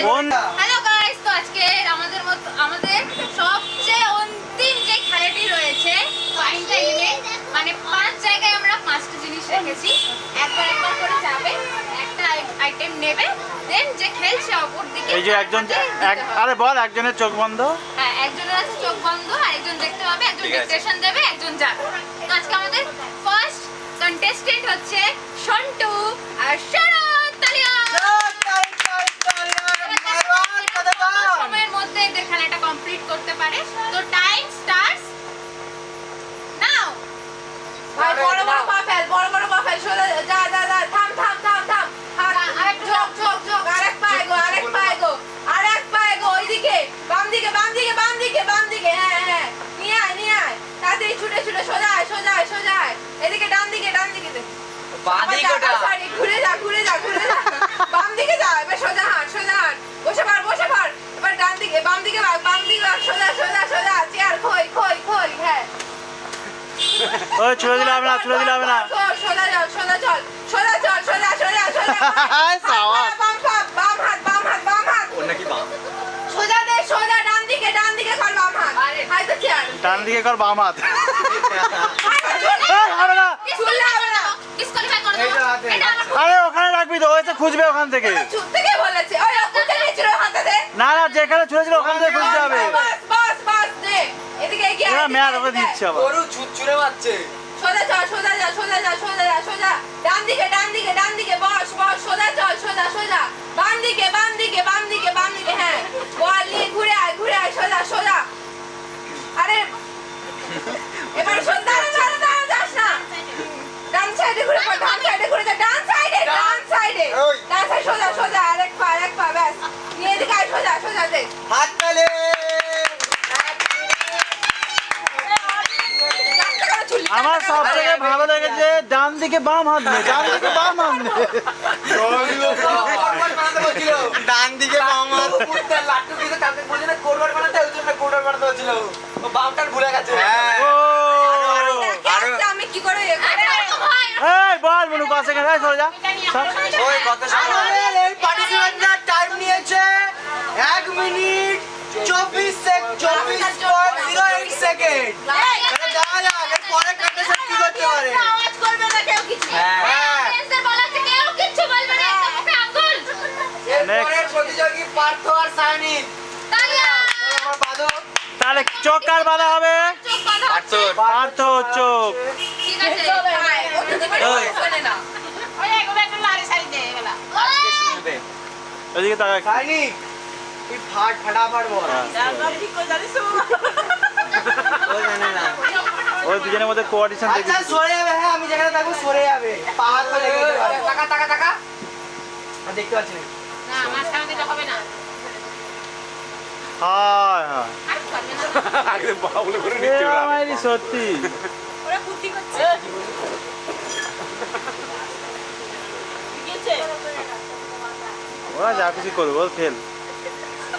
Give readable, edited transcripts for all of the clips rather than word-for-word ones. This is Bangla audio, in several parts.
হ্যালো গাইস, তো আজকে আমাদের সবচেয়ে অন্তিম যে খেলাটি রয়েছে ফাইন টাইমে, মানে 5 জায়গায় আমরা 5টা জিনিস রেখেছি। একবার করে যাবে, একটা আইটেম নেবে, দেন যে খেলছে অপর দিকে এই যে একজন আরে বল, একজনের চোখ বন্ধ। হ্যাঁ, একজনের আছে চোখ বন্ধ, আরেকজন দেখতে পাবে, একজন ডিকটেশন দেবে, একজন যাবে। তো আজকে আমাদের ফার্স্ট কন্টেস্টেন্ট হচ্ছে সন্টু আর শরৎ। তালিয়া সময়ের মধ্যে এদের খেলাটা কমপ্লিট করতে পারে। তো টাইম স্টার্টস নাও। ভাই বড় বড় পা ফেল সোজা যা থাম আরেক ঝোক আরেক পায়ে গো ওইদিকে বাম দিকে হ্যাঁ নিয়ে আয় তাড়াতাড়ি ছুটে সোজা আয় এদিকে ডান দিকে বাঁদিক ওটা ঘুরে যা বাম দিকে যা, এবার সোজা হাঁট বসে পড় এবার ডান দিকে বাম দিকে সোজা চেয়ার খই হ্যাঁ ওই ছুড়ে দিলাম না সোজা চল বাম হাত ওটা কি বাম সোজা ডান দিকে কর বাম হাত হাই তো চেয়ার ডান দিকে কর বাম হাত। ডিসকোয়ালিফাই করে দাও। এটা আমার আরে ওখানে রাখবি তো, ওইটা খুঁজবে ওখান থেকে। চুপ থেকে বলেছে ওই কোথায় নিয়েছিল হাতে দে না যেখানে ছুড়েছিল ওখান থেকে খুঁজতে হবে। বাস দে এদিকে এগিয়ে ওরা মেয়ার ওকে দিচ্ছে আবার। গরু ছুটছুড়ে মারছে সোজা যা ডান দিকে বস সোজা বাম দিকে হ্যাঁ বল নিয়ে ঘুরে আয় সোজা আরে এবার সোজা দাঁড়া যাস না ডান সাইডে ঘুরে যা ডান সাইডে সোজা আরেক পা ব্যাস নিয়ে এদিকে আয় সোজা দে হাত তালে আমার সব থেকে ভালো লেগেছে ডান দিকে বাম হাত নে। ডান দিকে বাম হাত লাট্টু দিতে কাকে বলে না কোরবার বানাতে ওই জন্য কোরবার বানাতে হচ্ছিল ও বামটার ভুলে গেছে হ্যাঁ ও আমি কি করে এই বল মনু পাশে গেছে চলে যা। ওই কত সময় এই পার্টিসিপেন্টরা টাইম নিয়েছে 1 মিনিট 24.08 সেকেন্ড মানে দেখা যাক এর পরে কন্টেস্টেন্ট কি করতে পারে আওয়াজ করবে না কেউ কিছু হ্যাঁ ফ্রেন্ডসদের বলাতে কেউ কিচ্ছু বলবে না, একদম মুখে আঙ্গুল। এরপরের প্রতিযোগী পার্থ আর সায়নী তালিয়া আমার বাদক তাহলে চোখ কার বাঁধা হবে? চোখ বাঁধা হচ্ছে। পার্থ চোখ। ঠিক আছে। ওই। শোনে না ওই এগুলো একটু লাড়ি সারি দে এগুলা। আজকে শুনবে ওইদিকে তাকা। সায়নী তুই ফাটাফাট বল ও জানে না ওই দুজনের মধ্যে কোঅর্ডিনেশন আচ্ছা দেখি। সরে যাবে হ্যাঁ আমি যেখানে থাকবো সরে যাবে পা হাত ধরে লেগে যাবে টাকা আর দেখতে পাচ্ছি না না, মাঝখানে দিলে হবে না। হায় আর পারবে না। আমারই সত্যি। ওরা কুর্তি করছে ওরা যা কিছু করবে বল খেল।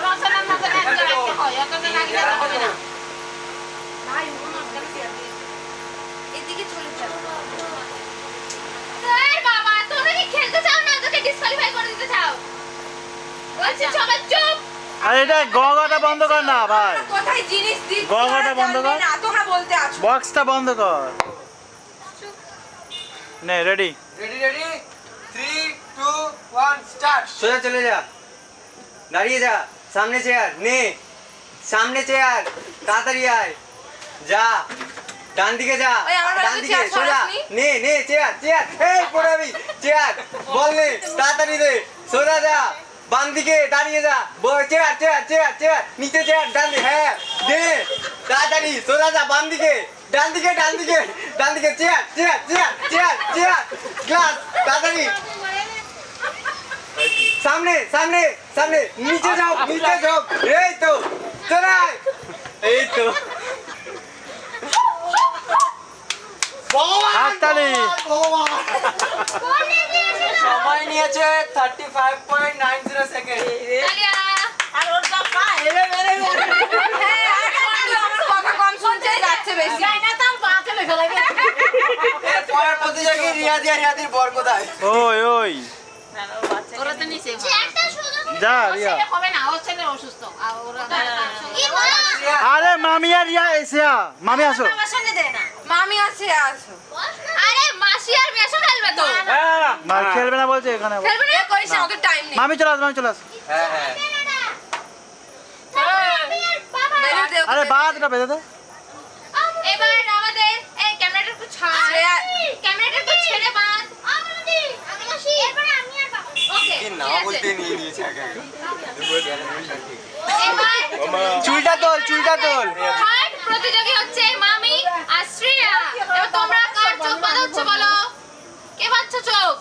রসনার মধ্যে একটা রাখতে হয়, অতটা রাখলে তো হবে না। ভাই ও মাঝখানে চেয়ার দিয়ে এদিকে চলে যাও এই বাবা, তোমরা কি খেলতে চাও না? তোকে ডিসকোয়ালিফাই করে দিতে চাও? বলছি সবাই চুপ। আরে এটা গগাটা বন্ধ কর না ভাই। কোথায় জিনিস দিচ্ছ গঙ্গাটা বন্ধ কর। না তোমরা বলতে আছো বক্সটা বন্ধ কর। নে রেডি। রেডি 3 2 1 স্টার্ট সোজা চলে যা দাঁড়িয়ে যা সামনে চেয়ার নে সামনে চেয়ার তাড়াতাড়ি আয় যা ডান দিকে যা ওই আমার ডান বাড়িতে দিকে চেয়ার সোজা সরাসনি? নে চেয়ার এই পড়াবি চেয়ার বল নে তাড়াতাড়ি দে সোজা যা বাম দিকে দাঁড়িয়ে যা চেয়ার নিচে চেয়ার ডান দিকে হ্যাঁ দে তাড়াতাড়ি সোজা যা বাম দিকে ডান দিকে চেয়ার গ্লাস তাড়াতাড়ি সামনে নিচে যাও এই তো চলাই এই তো হাততালি। সময় নিয়েছে 35.90 সেকেন্ড তালিয়া। আর ওর সব পা হেলে মেরে হ্যাঁ আমার কথা কম শুনছে যাচ্ছে বেশি যাই না তাম পা চলে ফেলে পরের প্রতিযোগী রিয়াদির বর কোথায় ওই ওরা তো নিচে। চেয়ারটা শুধু যা ওর রিয়া ছেলে হবে না, ওর ছেলে অসুস্থ। আর ওরা আরে মামি আর রিয়া এসিয়া মামি আসো আমার সঙ্গে দে না। মামি আছে আসো। আরে মাসি আর মেশো খেলবে তো। মা খেলবে না বলছে এখানে আবার। খেলবে না? এ করিস না, ওদের টাইম নেই। মামি চলে আস মামি চলে আস হ্যাঁ হ্যাঁ মেরে দে ওকে। আরে বাদটা বেঁধে দে এবার আমাদের এই ক্যামেরাটা একটু ছাড়। ক্যামেরাটা একটু ছেড়ে বাঁধ। ওকে, কি ঠিক না আছে। বলতে নিয়ে নিয়েছে আগে আগে। এবার চুলটা তোল থার্ড প্রতিযোগী হচ্ছে মামি আর শ্রেয়া। এবার তোমরা কার চোখ বাঁধাচ্ছ বলো? কে বাঁধছো চোখ?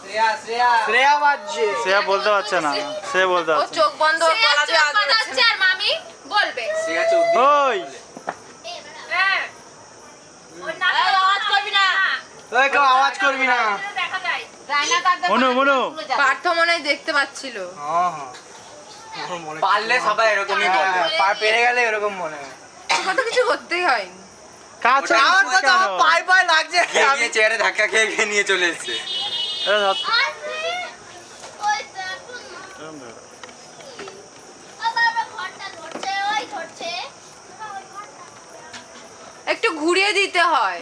শ্রেয়া বাজছে শ্রেয়া বলতে পারছে না সে বলতে ও পারছে চোখ বন্ধ শ্রেয়া গলা দিয়ে চোখ আওয়াজ বাঁধাচ্ছে বেরোচ্ছে। আর মামি বলবে। শ্রেয়া চোখ দিয়ে ওই হ্যাঁ। আওয়াজ করবি না। ওই কেউ আওয়াজ করবি না দেখা যায়। রায়না কাটবে। মনু মনু পার্থ মনে হয় দেখতে পাচ্ছিল। পারলে সবাই এরকমই বলে। পেরে গেলে এরকম মনে হয় তোকে তো কিছু করতেই হয়নি। কাছে আমার কথা আমার পাই পাই লাগছে গিয়ে গিয়ে চেয়ারে ধাক্কা খেয়ে খেয়ে নিয়ে চলে এসেছে। একটু ঘুরিয়ে দিতে হয়।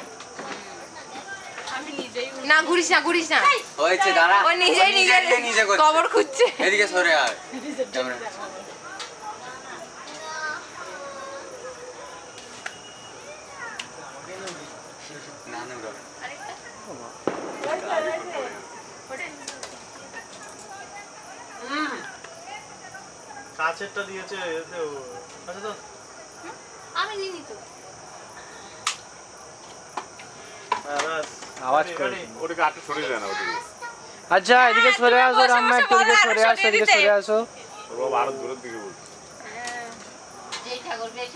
না ঘুরিস না ঘুরিস না। হয়েছে দাঁড়া ও নিজেই নিজের নিজে করছে। কবর খুঁজছে। এদিকে সরে আয় ক্যামেরা। না না গো। কাছেরটা দিয়েছে আচ্ছা তো আমি নিনি তো। আওয়াজ করে ওটাকে আটকে সরিয়ে দেয় না ওদিকে আচ্ছা এদিকে সরে আসো রাম্মা একটু এদিকে সরে আসো এদিকে সরে আসো ওর বাবা আরো দূরের দিকে বলছে এই ঠাকুর বেশ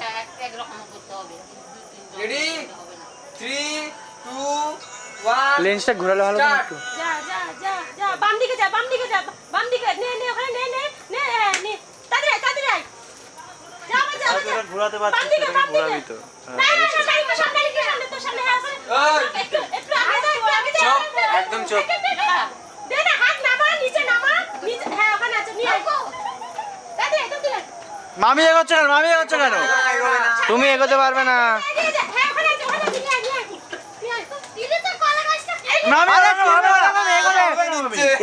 এক রকম করতে হবে। Ready? 3 2 1 লেন্সটা ঘোরালে ভালো হবে একটু যা যা যা যা বাম দিকে যা বাম দিকে যা বাম দিকে নে নে ওখানে নে নে নে হ্যাঁ, নে তাড়াতাড়ি আয় যা বাবা যা বাবা ঘোরাতে বাম পারছিস দিকে বাম দিকে ঘোরাবি তো না না সামনে তো সামনে হ্যাঁ ওই একটু একটু আগে যা একটু আগে যা চুপ একদম চুপ। দে না হাত নামা নিচে হ্যাঁ ওখানে আছে নিয়ে আয় তাড়াতাড়ি মামি এগোচ্ছে কেন মামি এগোচ্ছে কেন তুমি এগোতে পারবে না এগিয়ে যা হ্যাঁ ওখানে আছে ওখানে নিয়ে আয় নিয়ে আয় দিলে তো কলা গাছটা মামি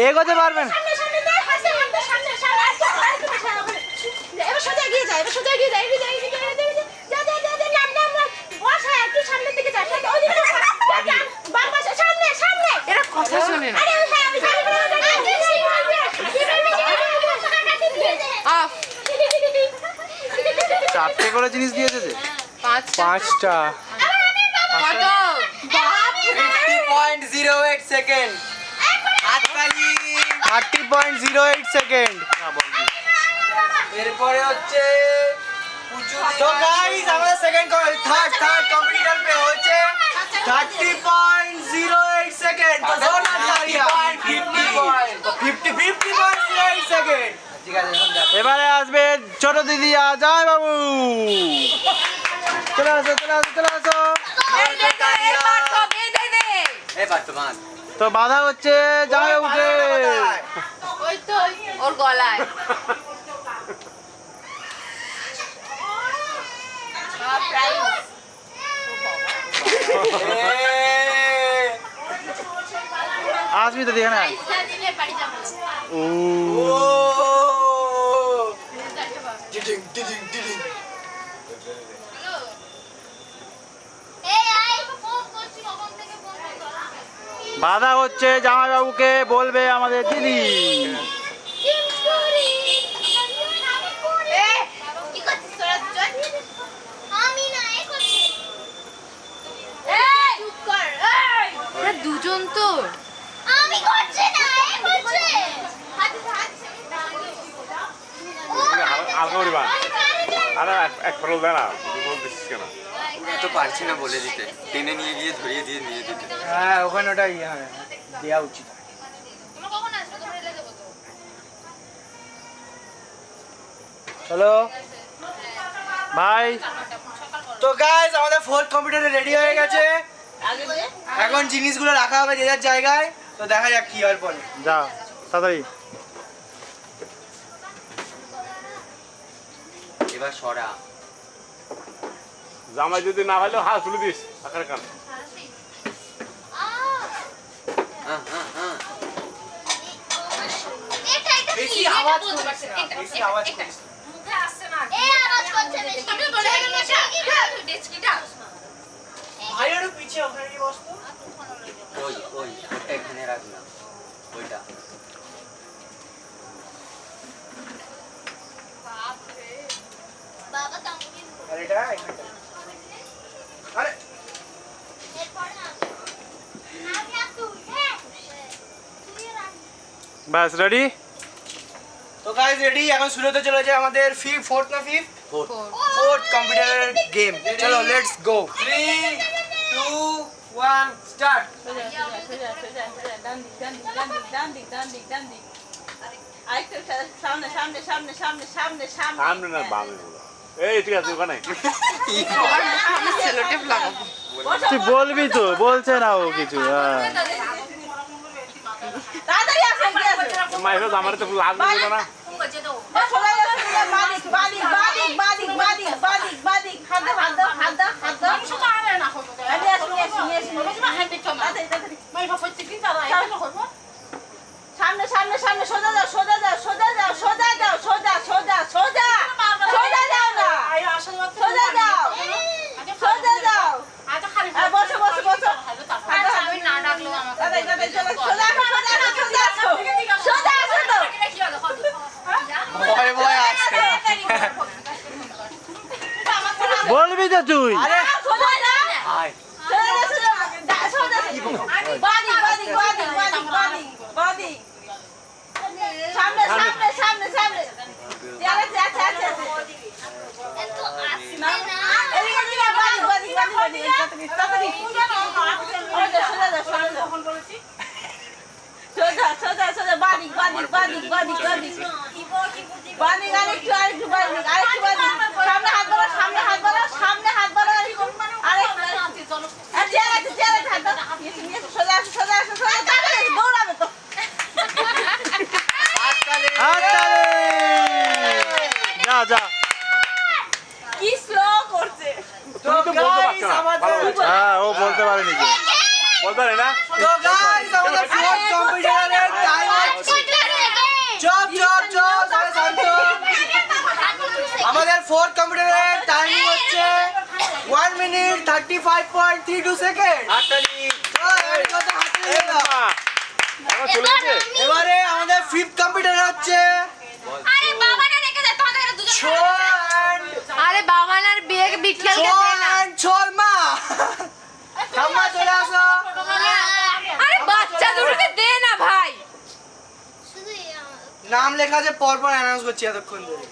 এগোতে পারবেন সামনে দে হাতে সামনে এবার সোজা এগিয়ে যা এবার সোজা এগিয়ে যা এগিয়ে যা নাম বস হ্যাঁ একটু সামনের দিকে যা ওইদিকে বাম পাশে সামনে এরা কথা শোনে না। আরে হ্যাঁ আমি জানি অফ। চারটে করে জিনিস দিয়েছে যে পাঁচটা কত? 50.08 সেকেন্ড হাততালি। 30.08 সেকেন্ড এরপরে হচ্ছে তো গাইস আমাদের সেকেন্ড থার্ড কম্পিটিটর পে হচ্ছে 30.08 সেকেন্ড তো জোরদার তালিয়া 50.08 সেকেন্ড। ঠিক আছে এখন যা। এবারে আসবে ছোট দিদি জয় বাবু চলে আসো চলে আসো চলে আসো এই পারতো মাস তো বাধা হচ্ছে জয় বাবুকে ওই তো ওর গলায়। প্রাইস। আসবি তো এখানে আয়। পয়সা দিলে বাড়ি যাবো। ও এই আই ফোন করছি কখন থেকে ফোন করছো? বাধা হচ্ছে জামাই বাবুকে বলবে আমাদের দিদি কি করছিস তোরা দুজন? আমি না এ করছি। চুপ কর। ওরা দুজন তো। আমি করছি না এ করছে। হাত আলগা পরিমাণ আরে এক ফেরল দেয় না তুই বলতেছিস কেন তো পারছি না বলে দিতে টেনে নিয়ে গিয়ে ধরিয়ে দিয়ে নিয়ে দিতে। হ্যাঁ ওখানে ওটা ইয়ে হয় দেওয়া উচিত তোমরা কখন আসবে? তোমরা এলে দেবো তো। হ্যালো ভাই তো গাইস আমাদের ফোর্থ কম্পিউটারে রেডি হয়ে গেছে এখন জিনিসগুলো রাখা হবে যে যার জায়গায় তো দেখা যাক কি হয় পরে যাও তাড়াতাড়ি এবার সরা জামাই যদি না হলেও হাত তুলে দিস আকার কান বেশি আওয়াজ করিস না, বেশি আওয়াজ করিস না। মুখে আসছে না এই আওয়াজ করছে বেশি। তুমি বলে গেলে ডেস্কিটা ভাই একটু পিছিয়ে ওখানে গিয়ে বস তো। ওই ওটা এখানে রাখ না ওইটা বাবা তামুকি আর এটা এখানটা। আরে এরপর না আমি আর তুই হ্যাঁ তুই রাখ বাস রেডি তো গাইস রেডি, এখন শুরু হতে চলেছে আমাদের ফোর্থ কম্পিউটারের গেম। চলো লেটস গো। 3 2 1 স্টার্ট। সামনে না বামে বলো। এই ঠিক আছে ওখানে তুই বলবি তো, বলছে না ও কিছু। হ্যাঁ তাড়াতাড়ি আসো, এগিয়ে আসো। মাইরো আমার তো লাগবে না মুখে দাও সোজা যাও, সোজা, বাদিক, বাদিক, বাদিক, বাদিক, বাদিক, বাদিক, বাদিক। হাত দাও, হাত দাও, হাত দাও, হাত দাও। শুধু আরে না হবে নিয়ে আসো, নিয়ে আসো, নিয়ে আসো। তাড়াতাড়ি, তাড়াতাড়ি। সামনে, সামনে, সামনে, সোজা যাও, সোজা যাও, সোজা যাও, সোজা যাও, সোজা, সোজা, সোজা। সোজা যাও না। সোজা যাও। সোজা যাও। হ্যাঁ, বসো, বসো, বসো। হাঁটো, হাঁটো। আমি না ডাকলেও আমাকে তাড়াতাড়ি, তাড়াতাড়ি, চলো, সোজা আসো, সোজা আসো, সোজা আসো। সোজা আসো তো। কি হবে হবে ভয় আসছে। বলবি তো তুই। আরে সোজা যাও। আয় সোজা যাও, সোজা যাও। সোজা যাও। বাদিক, বাদিক, বাদিক, বাদিক, বাদিক, বাদিক। সামনে, সামনে, সামনে, সামনে। আছে, আছে, আছে, আছে। এত আসছে না, না এদিকে, এদিকে, বাদিক, বাদিক, বাদিক, বাদিক। তাড়াতাড়ি, তাড়াতাড়ি। সোজা, সোজা যাও, সোজা যাও। সোজা, সোজা, সোজা, বাদিক, বাদিক, বাদিক, বাদিক, বাদিক। বাদিক, আরেকটু, আরেকটু, বাদিক, আরেকটু বাদিক। সামনে হাত বাড়াও, সামনে হাত বাড়াও, সামনে হাত বাড়াও, আরেকটু। আর চেয়ার আছে, চেয়ার আছে, হাত বাড়াও। নিয়ে এসো, নিয়ে এসো, সোজা আসো, সোজা আসো, সোজা, তাড়াতাড়ি, দৌড়াবে তো। হাততালি। হাততালি। যা যা। কি স্লো করছে। তো তুমি তো বলতে গাইস পারছো না, আমাদের ভালো। হ্যাঁ ও বলতে পারেনি যে। বলতে পারে না তো গাইস আমাদের ফোর্থ কম্পিউটারের টাইম হচ্ছে। চুপ চুপ চুপ, সবাই শান্ত। আমাদের ফোর্থ কম্পিউটারের টাইম হচ্ছে 1 মিনিট 35.32 সেকেন্ড। হাততালি এখন চলে গেছে এবারে আমাদের ফিফথ কম্পিউটার হচ্ছে আরে বাবা না রেখে দে তোমাদের এখানে দুজন ছো অ্যান্ড আরে বাবা নার বিয়ে বিটকেলকে ছো দে না অ্যান্ড ছোলমা। ঠাম্মা চলে আসো। আরে বাচ্চা দুটোকে দে না ভাই শুধু নাম লেখা আছে, পরপর অ্যানাউন্স করছি এতক্ষণ ধরে।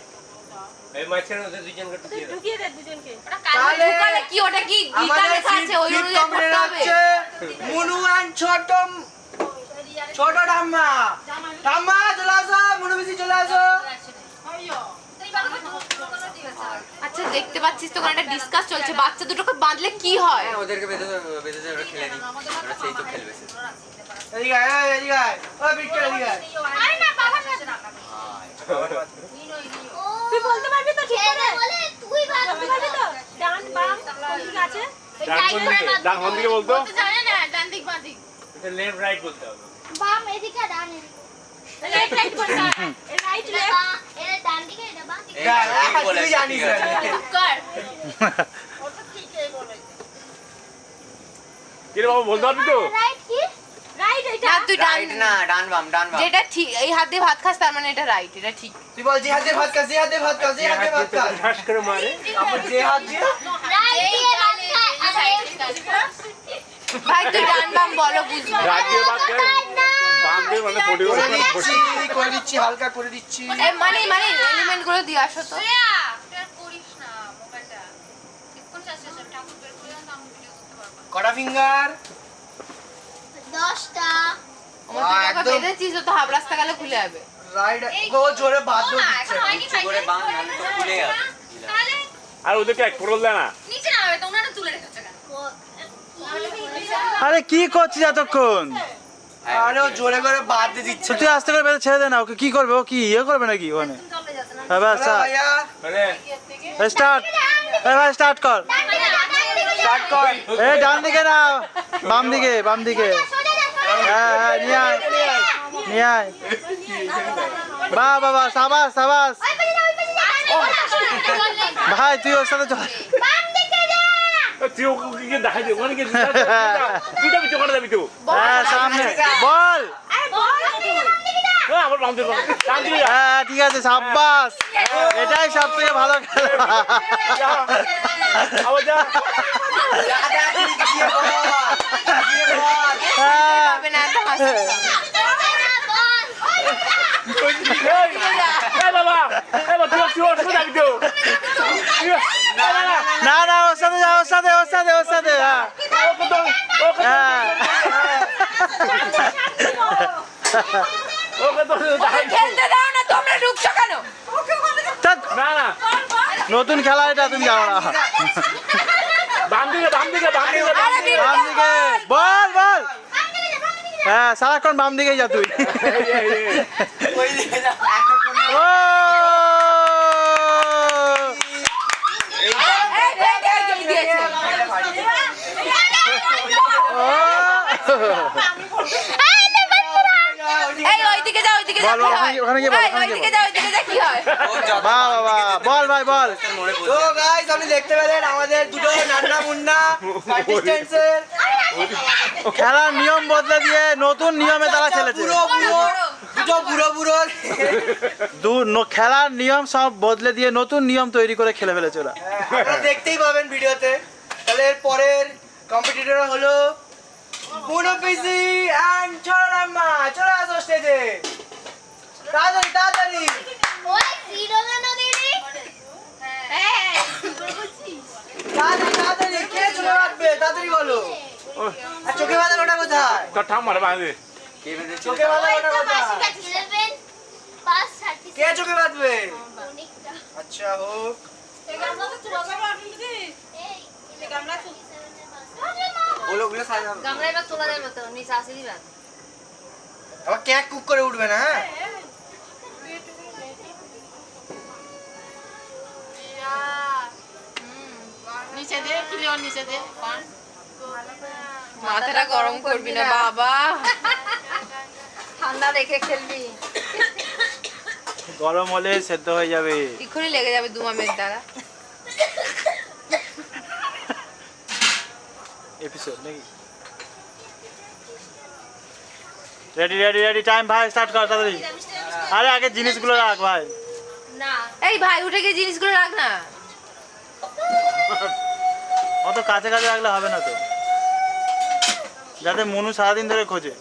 ঢুকিয়ে দে দুজনকে। ওটা কাল তাহলে ঢুকালে কি ওটা কি গীতা আমাদের লেখা আছে ওই ফিফথ অনুযায়ী পড়তে কম্পিউটার হবে হচ্ছে মুনু অ্যান্ড ছোট ঠাম্মা। ঠাম্মা চলে আসো, মুনু পিসি চলে আসো। আচ্ছা দেখতে পাচ্ছিস তো ওখানে একটা ডিসকাস চলছে বাচ্চা দুটোকে বাঁধলে কি হয় হ্যাঁ ওদেরকে বেঁধে বেঁধে ওরা খেলে নি ওরা সেই তো খেলবে সে এদিকে আয়, এই এদিকে আয়। ওই বিটকেল এদিকে আয়। আরে না বাবার সাথে তুই বলতে পারবি তো ঠিক খেলে করে? বলে তুই বলতে পারবি তো? ডান বাম কোন দিকে আছে? ডান কোন দিকে বলতো বলতে জানে না ডান দিক বাঁ দিক বাম এদিকে ডান এদিকে লেফট রাইট কোনটা? Right left. এর ডান দিকে এটা বাম দিকে তুই জানিস না। কর কি রে বাবা বলতে পারবি তো রাইট কি রাইট এটা। না তুই ডান রাইট না ডান বাম যেটা ঠিক এই হাত দিয়ে ভাত খাস তার মানে এটা রাইট এটা ঠিক তুই বল যে হাত দিয়ে ভাত খাস, যে হাত দিয়ে ভাত খাস, যে হাত দিয়ে ভাত খাস। তারপর যে হাত দিয়ে রাইট দিয়ে ভাত খায় আর ভাই তুই ডান বাম বলো বুঝবো রাইট দিয়ে বাদ করে বাম দিয়ে মানে পড়ে করে গেছে দিচ্ছি, করে দিচ্ছি, হালকা করে দিচ্ছি। মানে মানে এলিমেন্ট গুলো দিয়ে আসো তো কটা ফিঙ্গার? 10টা একদম। বেঁধেছিস তো হাফ রাস্তা গেলে খুলে যাবে রাইট ও জোরে বাধ্য দিচ্ছে। উঁচু করে বাম নাহলে তো খুলে যাবে আর ওদেরকে এক ফোড়ল দেয় না নিচে নামাবে তোমরা না তুলে রেখেছো কেন আরে কি করছিস এতক্ষণ? আরে ও জোরে করে বাধ্য দিচ্ছে। তুই আস্তে করে বেঁধে ছেড়ে দে না, ওকে কি করবে? ও কি ইয়ে করবে নাকি ওখানে? হ্যাঁ ব্যাস হ্যালো আয়। ভাইয়া। স্টার্ট এবার স্টার্ট কর স্টার্ট কর। এই ডান দিকে না বাম দিকে হ্যাঁ হ্যাঁ নিয়ে আয় নিয়ে আয় বাহ বাবা সাবাস সাবাস ভাই তুই ওর সাথে চল তুই ওকে দেখাই দে ওখানে গিয়ে তুই যাবি তো ওখানে যাবি তো হ্যাঁ সামনে বল আমার বাম দিকে হ্যাঁ ঠিক আছে সাব্বাস এটাই সব থেকে ভালো খেলা আবার যা যা, যা, তুই গিয়ে বল, গিয়ে বল। হ্যাঁ। হবে না তো হাসি বাবা তুই ওর সাথে যাবি তো না না ওর সাথে যা ওর সাথে হ্যাঁ হ্যাঁ ওকে তো ওকে খেলতে দাও না তোমরা ঢুকছো কেন ধ্যাৎ, না না নতুন খেলা এটা তুমি যাও না বাম দিকে বাম দিকে বল বল হ্যাঁ সারাক্ষণ বাম দিকেই যা তুই ওই দিকে যা, এতক্ষণ ও এই দিয়েছে ও। এই ওইদিকে যাও ওইদিকে যাও বল, বল, ওখানে গিয়ে বল, এই, ওখানে গিয়ে ওইদিকে যাও ওইদিকে যা কি হয় বাহ বাবা বল ভাই বল তো গাইস আপনি দেখতে পেলেন আমাদের দুটো নান্না মুন্না কন্টেস্টেন্টসের খেলার নিয়ম বদলে দিয়ে নতুন নিয়মে তারা খেলেছে বুড়ো বুড়ো দুটো বুড়ো বুড়ো খেলার নিয়ম সব বদলে দিয়ে নতুন নিয়ম তৈরি করে খেলে ফেলেছে ওরা আপনারা দেখতেই পাবেন ভিডিওতে। তাহলে এর পরের কম্পিটিটর হলো মুনফিসি এন্ড চোরাম্মা। চলে আসো স্টেজে তাড়াতাড়ি তাড়াতাড়ি। তাড়াতাড়ি তাড়াতাড়ি কে চলে আসবে তাড়াতাড়ি বলো। আর চোখে বাঁধা ওটা কোথায়? তোর ঠাম মারে বাঁধে চোখে বাঁধা ওটা কোথায়? কে চোখে বাঁধবে? আচ্ছা হোক। ওগুলো ওগুলো সাজাবো। আবার ক্যাক কুক করে উঠবে না হ্যাঁ? মাথাটা গরম করবি না বাবা ঠান্ডা দেখে খেলবি গরম হলে সেদ্ধ হয়ে যাবে এক্ষুনি লেগে যাবে দুমামের দ্বারা এপিসোড নাকি রেডি রেডি রেডি টাইম ভাই স্টার্ট কর তাড়াতাড়ি আরে আগে জিনিসগুলো রাখ ভাই না এই ভাই উঠে গিয়ে জিনিসগুলো রাখ না অত কাছে কাছে রাখলে হবে না তো যাতে মনু সারাদিন ধরে খোঁজে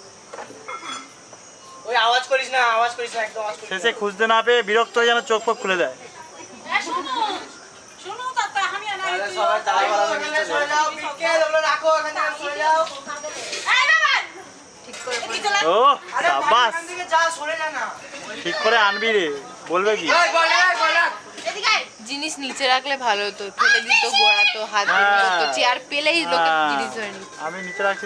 ওই আওয়াজ করিস না একদম আওয়াজ করিস না। শেষে খুঁজতে না পেয়ে বিরক্ত হয়ে যেন চোখ ফোক খুলে দেয় তাহলে সবাই তাই বলা হয়ে সরে যাও বিকেল ওগুলো রাখো এখান থেকে সরে যাও। ও আরে ভাই, সাবাস এখান থেকে যা সরে যা না। ঠিক করে আনবি রে বলবে কি এই বল রাখ। জিনিস নিচে রাখলে ভালো হতো ফেলে দিত গোড়াতো হাত হ্যাঁ। তো চেয়ার পেলেই লোকে হ্যাঁ, জিনিস ধরে নিত আমি নিচে রাখছি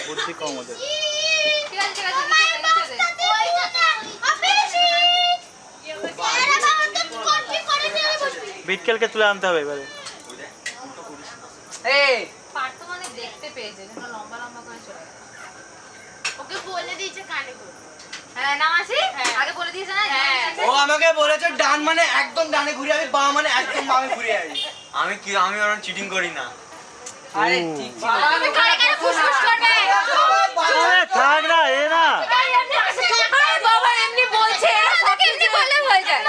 বুদ্ধি কম ওদের ঠিক আছে বিটকেলকে তুলে আনতে হবে এবারে এই পার্থ মানে দেখতে পেয়েছে যখন লম্বা লম্বা করে চলে গেছে ওকে বলে দিয়েছে কানে করে হ্যাঁ নাম আসি আগে বলে দিয়েছে না ও আমাকে বলেছে ডান মানে একদম ডানে ঘুরে আমি বাম মানে একদম বামে ঘুরে আমি। আমি ওরকম চিটিং করি না আরে ঠিক ছিল। তুমি কানে কানে ফুসফুস করবে আরে থাক না এ না বাবা এমনি বলছে কেমনি বলে হয়ে যায়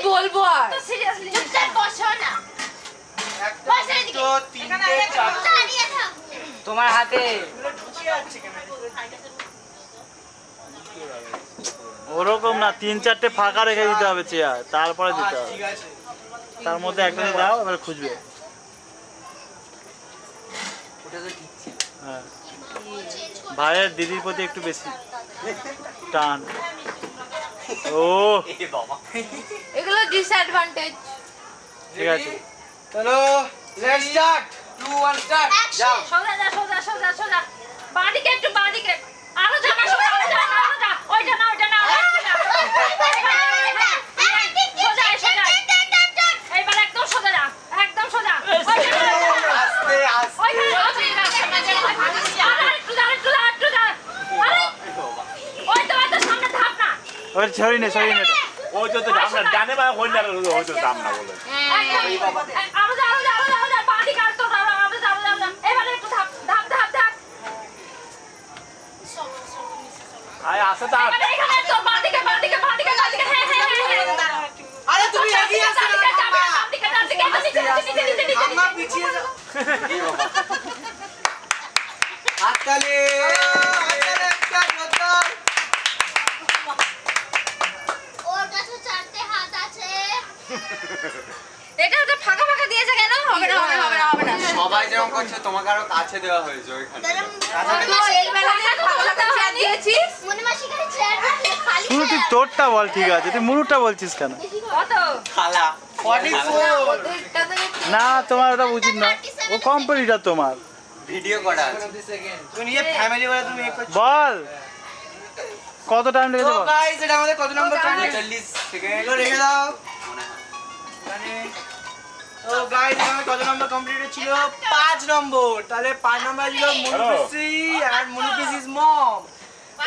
কি বলবো আর সিরিয়াসলি চুপচাপ বসো না একটা, দুটো, তিনটে, চারটে। দাঁড়িয়ে থাক তোমার হাতে এগুলো ঢুকে যাচ্ছে কেন? ওরকম না 3-4টে ফাঁকা রেখে দিতে হবে চেয়ার তারপরে দিতে হবে ঠিক আছে। তার মধ্যে একটাতে দাও এবার খুঁজবে হ্যাঁ ভাইয়ের দিদির প্রতি একটু বেশি টান ও এগুলো ডিসঅ্যাডভান্টেজ ঠিক আছে চলো লেটস স্টার্ট 2 1 স্টার্ট যাও সোজা বাঁদিকে একটু বাঁদিকে আরো জানা সোজা আরো যা ওইটা না সোজা সোজা ওর সরি নে এটা ওই তো দাম না জানে বা হইলার হয়তো দাম না বলে আয় আসে তা আরে তুমি এগিয়ে আসো না আমরা পিছিয়ে যাও হাততালি একটা জোরদার ওর কাছে 4টে হাত আছে। এটা তো ফাঁকা ফাঁকা দিয়েছে কেন? হবে না হবে না হবে না হবে না। সবাই যেমন করছে তোমাকে আরো কাছে দেওয়া হয়েছে ওইখানে তো এই বেলাতে ফাঁকা চেয়ার দিয়েছিস মনে মাসি খালি চেয়ার রাখলে খালি শুধু তুই তোরটা বল ঠিক আছে তুই মুরুটা বলছিস কেন কত? খালা 44 ওদেরটাতে না তোমার ওটা উচিত না ও কম্পিটিটর তোমার ভিডিও করা আছে তুমি নিজে ফ্যামিলি বলে তুমি করছো বল কত টাইম লেগেছে তো বল গাইস এটা আমাদের কত নম্বর কমপ্লিট 40 সেকেন্ড এগুলো রেখে দাও মনে হয় মানে তো গাইস আমাদের কত নম্বর কমপ্লিট ছিল 5 নম্বর তাহলে 5 নম্বর ছিল মুনুপিসি এন্ড মুনুপিসিস মম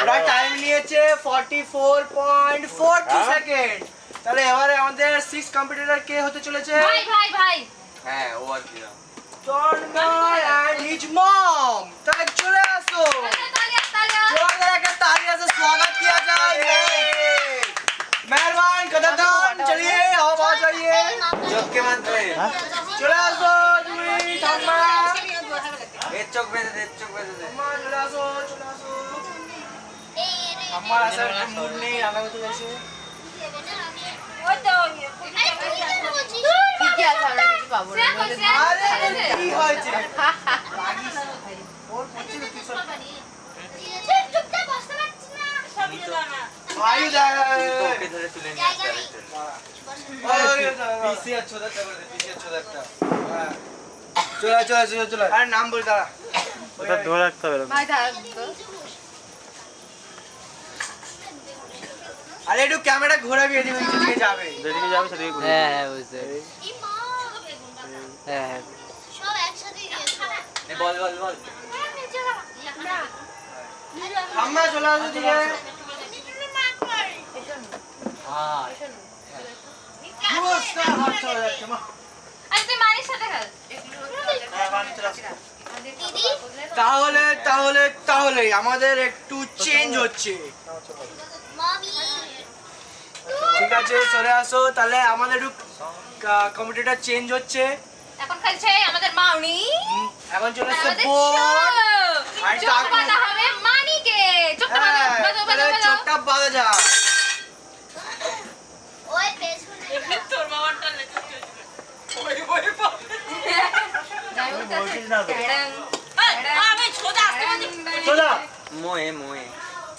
ওরা টাইম নিয়েছে 44.42 সেকেন্ড তাহলে এবারে আমাদের 6 কম্পিটিটর কে হতে চলেছে ভাই ভাই ভাই। হ্যাঁ ও আর কি তন্ময় এন্ড হিজ মম তাহলে চলে আসো তালিয়া তালিয়া। जोरदार एक तालियों से स्वागत किया जाए मेहरबान कदमदान चलिए अब आ जाइए চোখ কে মাত্রে चले आसो जुई ठाम्मा এর চোখ বেঁধে দে চোখ বেঁধে দে ठाम्मा चले आसो हमारा सर मूड नहीं आना तो जैसे ওই তো ঠিকই আছে আমরা কিছু পাবো না নইলে अरे की হয়েছে ওর পড়ছি তো কিছু চুপচাপ বসতে পারছি না। আয়ু যায় ওকে ধরে তুলে নিয়ে আসতে পিসি আর ছোদাটা করে দে পিসি আর ছোদাটা চলো আরে নাম বল দাঁড়া ওটা ধরে রাখতে হবে এরকম। ভাই থাক তো। আরে একটু ক্যামেরা ঘোরাবি এদিকে ওই দিকে যাবে যেদিকে যাবে সেদিকে ঘুরে বুঝতে এই মা হ্যাঁ সব একসাথে দিয়েছে। এ বল বল বল ঠাম্মা চলে আসো দিকে হ্যাঁ পুরস্কার হাত চলে যাচ্ছে মা আরে তুই মানির সাথে খেল। দিদি তাহলে তাহলে তাহলে আমাদের একটু চেঞ্জ হচ্ছে মামি ঠিক আছে সরে আসো তাহলে আমাদের একটু কম্পিউটারটা চেঞ্জ হচ্ছে এখন খেলছে আমাদের মাউনি। এখন চলে আসছে আমাদের বোন আর চোখ টাকু। বাঁধা হবে মানিকে। চোখটা বাঁধো হ্যাঁ, বাঁধো তাহলে বাঁধো বাঁধো। চোখটা বাঁধা যা ওই পেছনে যাই হোক, বলছিস না তো। ট্যাডাং, আমি সোজা আসতে পারি ট্যাডাং, সোজা মোয়ে মোয়ে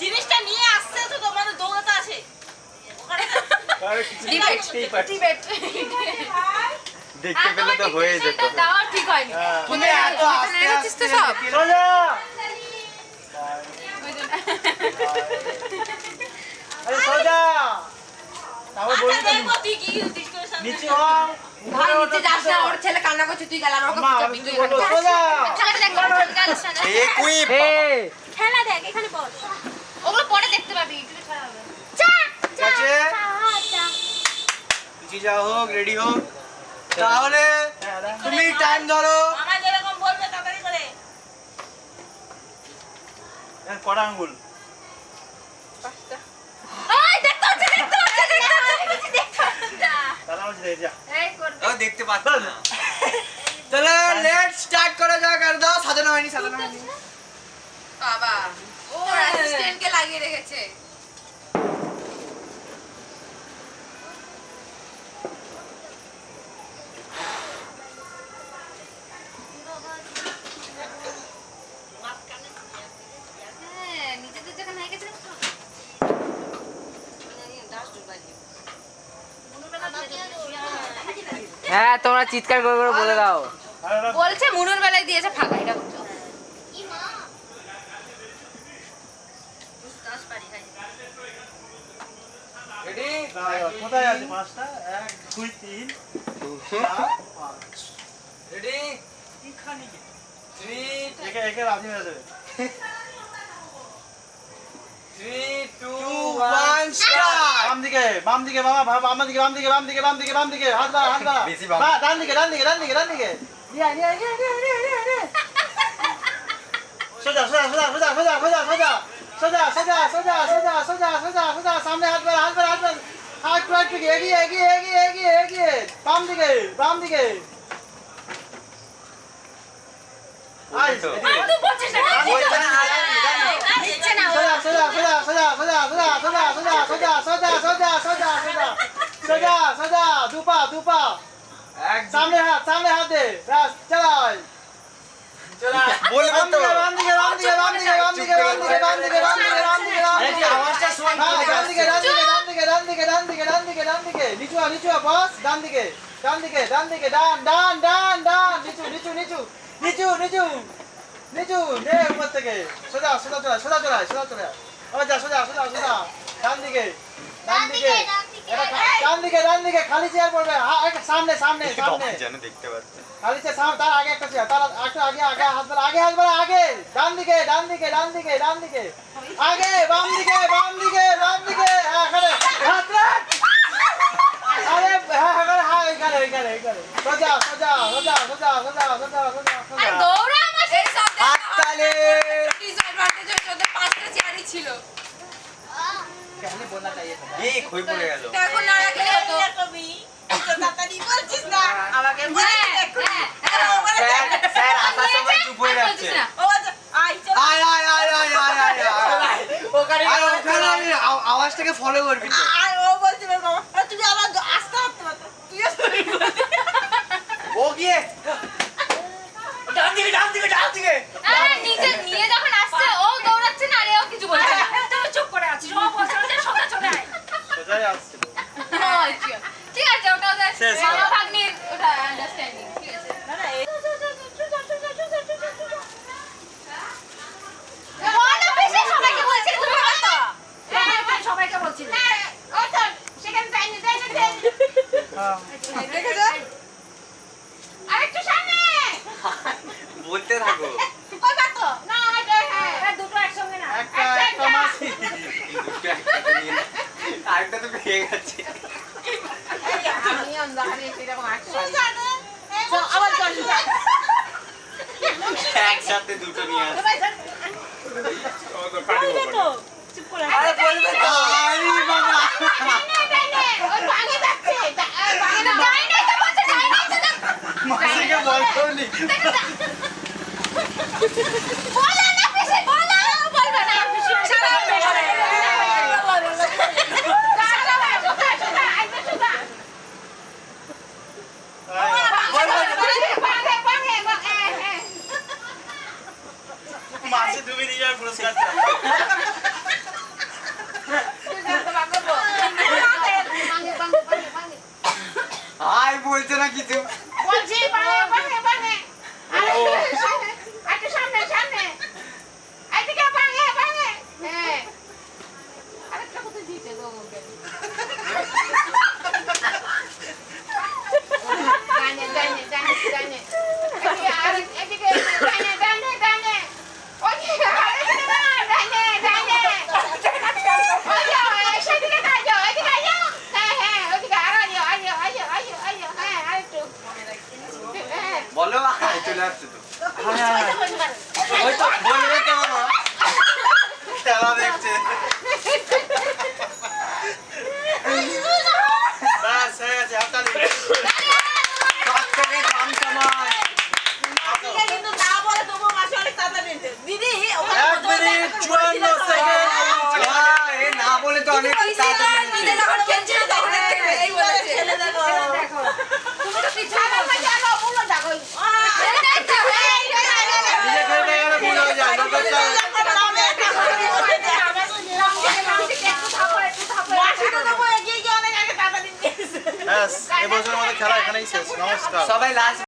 জিনিসটা নিয়ে আসছে তো তোমাদের দৌড়াতে আছে আরে কিছু ডিবেট, ডিবেট। দেখতে পেলে তো হয়ে যেত Automatic দেওয়া ঠিক হয়নি। তুমি এত আস্তে নেড়েছিস তো আস্তে সব? সোজা আরে সোজা তাও বলি তো তুই কি নিচে হও ভাই নিচে যাস না ওর ছেলে কান্না করছে তুই গেল আমার মা কাছে আমি তুই তো বলবো সোজা খেলাটা দেখ, খেলাটা দেখ, না। এ কুইপ খেলা দেখ এখানে বল। ওগুলো পরে দেখতে পাবি, ইউটিউবে ছাড়া হবে। ঠিক আছে পিছিয়ে যাও হোক রেডি হোক তাহলে তুমি টাইম ধরো আমার যেরকম বলবে তাড়াতাড়ি করে কড়া আঙ্গুল এই, দেখতে হচ্ছে, দেখতে হচ্ছে, দেখতে হচ্ছে, দেখতে হচ্ছে। তারা হচ্ছে যা এই, করবি। ও দেখতে পাচ্ছ না তাহলে লেট স্টার্ট করা যাক আর দাও সাজানো হয়নি বাবা ও অ্যাসিস্ট্যান্টকে লাগিয়ে রেখেছে হ্যাঁ, নিজেদের যখন হয়ে গেছে, হ্যাঁ তোমরা চিৎকার করে করে বলে দাও বলছে মুনুর বেলায় দিয়েছে ফাঁকা, এটা বুঝছো? ই মা রেডি কোথায় আছে পাঁচটা 1 2 3 রেডি এখানে 3 একে একে রাজি হয়ে যাবে 3 2 1 স্টার্ট দিকে বাম দিকে মামা বাম দিকে বাম দিকে বাম দিকে বাম দিকে বাম দিকে হাত বাড়া হাত বাড়া বেশি বাম। বা ডান দিকে ডান দিকে ডান দিকে ডান দিকে নিয়ে নিয়ে নিয়ে নিয়ে নিয়ে নিয়ে সোজা সোজা সোজা সোজা সোজা সোজা সোজা সোজা সোজা সোজা সোজা সোজা সোজা সোজা সামনে হাত বাড়া হাত বাড়া হাত বাড়া হাত বাড়া থেকে এগিয়ে এগিয়ে এগিয়ে এগিয়ে এগিয়ে বাম দিকে বাম দিকে আই তো। তুই বলছিস না বলছে না, আয়, আয়, দিচ্ছে না ও। সোজা সোজা সোজা সোজা সোজা সোজা সোজা সোজা সোজা সোজা সোজা সোজা সোজা সোজা দুপা সামনে হাত দে ব্যাস চালাই বলবো তো। বাম দিকে বাম দিকে বাম দিকে বাম দিকে বাম দিকে বাম দিকে বাম দিকে বাম দিকে বাম আরে দিকে কি আওয়াজটা শোন হ্যাঁ ডান দিকে ডান দিকে ডান দিকে ডান দিকে ডান দিকে ডান দিকে ডান দিকে নিচু নিচু বস ডান দিকে ডান দিকে ডান দিকে ডান ডান ডান ডান নিচু নিচু নিচু নিচু নিচু নিচু নে উপর থেকে সোজা সোজা চলা সোজা চলা সোজা চলা ও যা সোজা সোজা সোজা ডান দিকে ডান দিকে ডান দিকে খালি চেয়ার পড়বে হ্যাঁ সামনে সামনে সামনে যেন দেখতে পাচ্ছে। খালি চেয়ার সামনে তার আগে একটা চেয়ার তার একটু আগে আগে হাত বাড়া আগে ডান দিকে ডান দিকে ডান দিকে ডান দিকে আগে বাম দিকে বাম দিকে বাম দিকে হ্যাঁ এখানে হাত রাখ আরে হ্যাঁ এখানে হ্যাঁ এখানে এখানে এখানে সোজা সোজা সোজা সোজা সোজা সোজা সোজা আর সোজা দৌড়া আমার এই সব হাততালি। ডিসঅ্যাডভান্টেজ হচ্ছে ওদের 5টা চেয়ারই ছিল। कहने बोलना चाहिए था এই খই পড়ে গেল। এটা এখন না রাখলে হতো। আমাকে বলে দেখো। স্যার স্যার আসার সময় চুপ হয়ে যাচ্ছে। আয় আয় আয় আয় আয় আয় আয়। ওখানে আর ওখানে আমি আওয়াজটাকে ফলো করবি তো ও গিয়ে ডান দিকে ডান দিকে ডান দিকে আরে নিচে নিয়ে যখন আসছে ও দৌড়াচ্ছে না আর এও কিছু বলছে না তুমি চুপ করে আছিস ও বলছে যে সোজা চলে আয় সোজাই আসছিল আচ্ছা, ঠিক আছে ওটা ওদের শেষ। মামা ভাগ্নির ওটা আন্ডারস্ট্যান্ডিং ঠিক আছে বল অফিসে সবাইকে বলছি তুমি কত হ্যাঁ সবাইকে বলছি ও তো সেখানে যাইনি যাইনি দেখেছো? আরেকটু সামনে বলতে থাকো। ওই কত না হ্যাঁ দুটো একসঙ্গে না একটা একটা মাসি দুটো একসাথে নিয়ে নে। আরেকটা তো পেয়ে গেছে। আমি অন্ধকারে সেরকম আটশো আবার চল একসাথে দুটো নিয়ে আসে। আরে বলবে তো আরে বাবা। ওই ভাগে যাচ্ছে ভাগে না যাই নাই তো বলছে যাই নাই তো মাসিকে বলতো নি বলো না পিছে বলো বলবে না সারা মাসি তুমি নিয়ে যাবে পুরস্কারটা আয় বলছে না কিছু। বলছি বাঙে একটু সামনে সামনে এদিকে বাঙে হ্যাঁ আরেকটা কোথায় দিয়েছে গো জানে এদিকে জানে ওদিকে আরেকটা না জানে ওই সেদিকে কাজো এদিকে আইও হ্যাঁ ওদিকে আইও হ্যাঁ আরেকটু হ্যাঁ বলো আয় চলে আসছে তো। ওই তো বলবে তো মামা খেলা দেখছে। বাস হয়ে গেছে হাততালি সব থেকে কম সময়। কিন্তু না বলে তবু মাসে অনেক তাড়াতাড়ি দিদি 1 মিনিট 54 সেকেন্ড বাহ, এ না বলে তো অনেক তাড়াতাড়ি নিজে হচ্ছে। যখন খেলছিল তখন এর থেকে বেশি বলেছে ছেলে দেখো তুমি তো পিছনে বলবে জানো বলো দেখো নিজে খেলতে গেলে ভুল হয়ে যায় ব্যাপারটা ব্যাস এবছরের মতো খেলা এখানেই শেষ নমস্কার সবাই লাস্ট